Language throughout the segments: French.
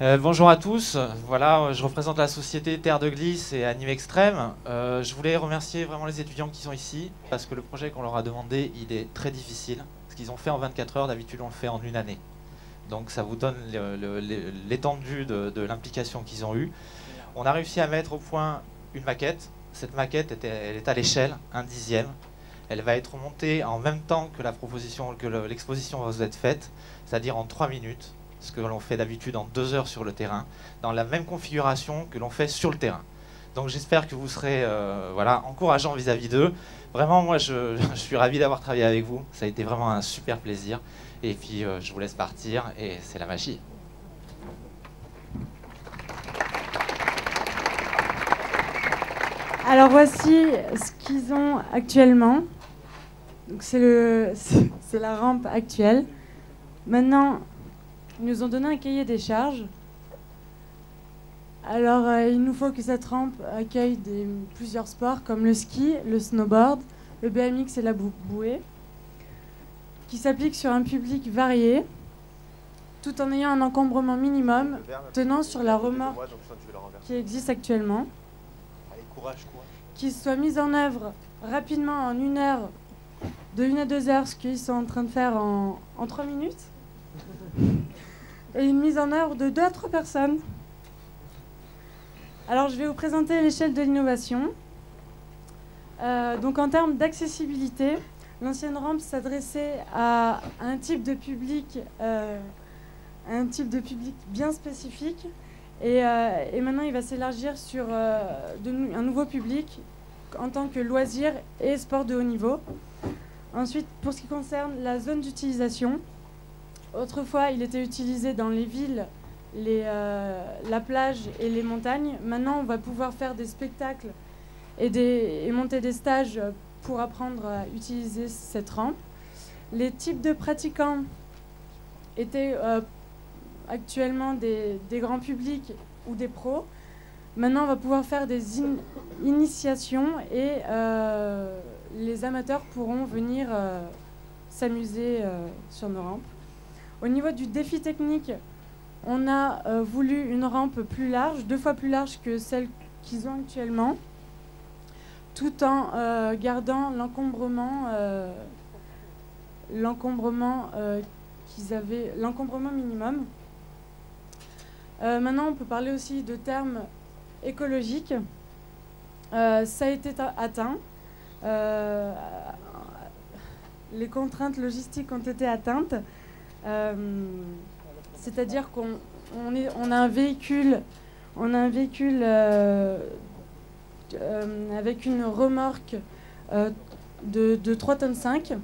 Bonjour à tous, voilà, je représente la société Terre de Glisse et Anime Extrême. Je voulais remercier vraiment les étudiants qui sont ici, parce que le projet qu'on leur a demandé, il est très difficile. Ce qu'ils ont fait en 24 heures, d'habitude on le fait en une année. Donc ça vous donne l'étendue de l'implication qu'ils ont eue. On a réussi à mettre au point une maquette. Cette maquette, elle est à l'échelle, 1/10. Elle va être montée en même temps que l'exposition va vous être faite, c'est-à-dire en 3 minutes. Ce que l'on fait d'habitude en 2 heures sur le terrain, dans la même configuration que l'on fait sur le terrain. Donc j'espère que vous serez voilà, encourageant vis-à-vis d'eux. Vraiment, moi, je suis ravi d'avoir travaillé avec vous. Ça a été vraiment un super plaisir. Et puis, je vous laisse partir, et c'est la magie. Alors voici ce qu'ils ont actuellement. C'est la rampe actuelle. Maintenant, ils nous ont donné un cahier des charges. Alors, il nous faut que cette rampe accueille plusieurs sports comme le ski, le snowboard, le BMX et la bouée, qui s'appliquent sur un public varié, tout en ayant un encombrement minimum tenant sur la remorque qui existe actuellement, qui soit mise en œuvre rapidement en 1 heure, de 1 à 2 heures, ce qu'ils sont en train de faire en 3 minutes. Et une mise en œuvre de 2 à 3 personnes. Alors, je vais vous présenter l'échelle de l'innovation. Donc, en termes d'accessibilité, l'ancienne rampe s'adressait à un type de public, bien spécifique. Et maintenant, il va s'élargir sur un nouveau public en tant que loisir et sport de haut niveau. Ensuite, pour ce qui concerne la zone d'utilisation, autrefois, il était utilisé dans les villes, la plage et les montagnes. Maintenant, on va pouvoir faire des spectacles et monter des stages pour apprendre à utiliser cette rampe. Les types de pratiquants étaient actuellement des grands publics ou des pros. Maintenant, on va pouvoir faire des initiations et les amateurs pourront venir s'amuser sur nos rampes. Au niveau du défi technique, on a voulu une rampe plus large, 2 fois plus large que celle qu'ils ont actuellement, tout en gardant l'encombrement minimum. Maintenant, on peut parler aussi de termes écologiques. Ça a été atteint. Les contraintes logistiques ont été atteintes. C'est-à-dire qu'on a un véhicule, avec une remorque de 3,5 tonnes.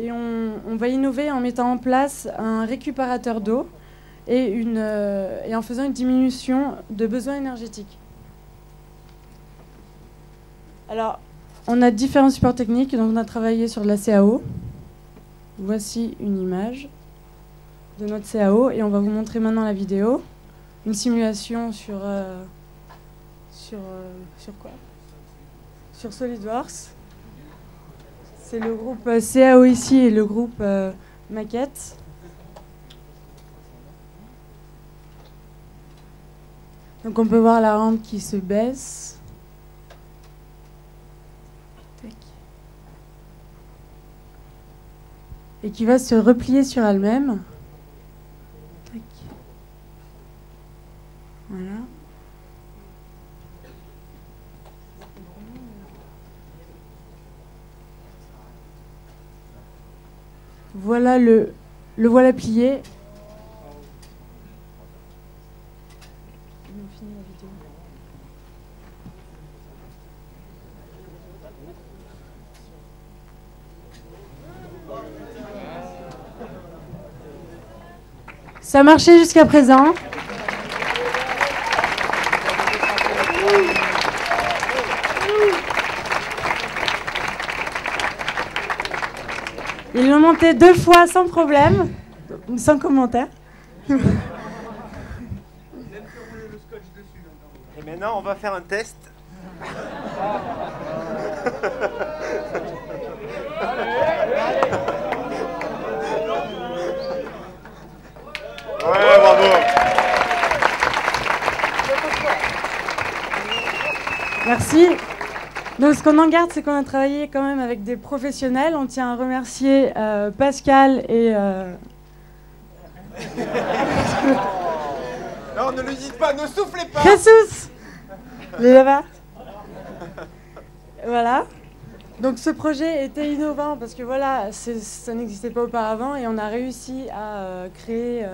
Et on va innover en mettant en place un récupérateur d'eau et en faisant une diminution de besoins énergétiques. Alors, on a différents supports techniques, donc on a travaillé sur de la CAO. Voici une image de notre CAO et on va vous montrer maintenant la vidéo. Une simulation sur quoi? Sur SolidWorks. C'est le groupe CAO ici et le groupe Maquette. Donc on peut voir la rampe qui se baisse. Tac. Et qui va se replier sur elle-même. Tac. Voilà. Voilà le voilà plié. Ça a marché jusqu'à présent. Ils l'ont monté 2 fois sans problème, sans commentaire. Et maintenant, on va faire un test. Merci. Donc ce qu'on en garde, c'est qu'on a travaillé quand même avec des professionnels. On tient à remercier Pascal et... Non, ne le dites pas, ne soufflez pas. Jesus. Il est là-bas. Voilà. Donc ce projet était innovant parce que voilà, ça n'existait pas auparavant et on a réussi à créer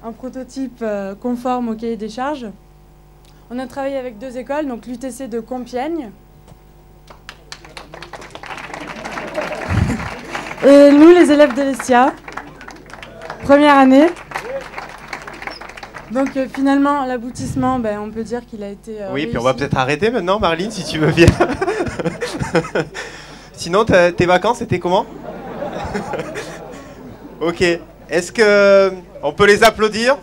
un prototype conforme au cahier des charges. On a travaillé avec 2 écoles, donc l'UTC de Compiègne et nous, les élèves de l'ESTIA, première année. Donc finalement, l'aboutissement, on peut dire qu'il a été Oui, réussi. puis on va peut-être arrêter maintenant, Marlene, si tu veux bien. Sinon, tes vacances, c'était comment? Ok. Est-ce que on peut les applaudir?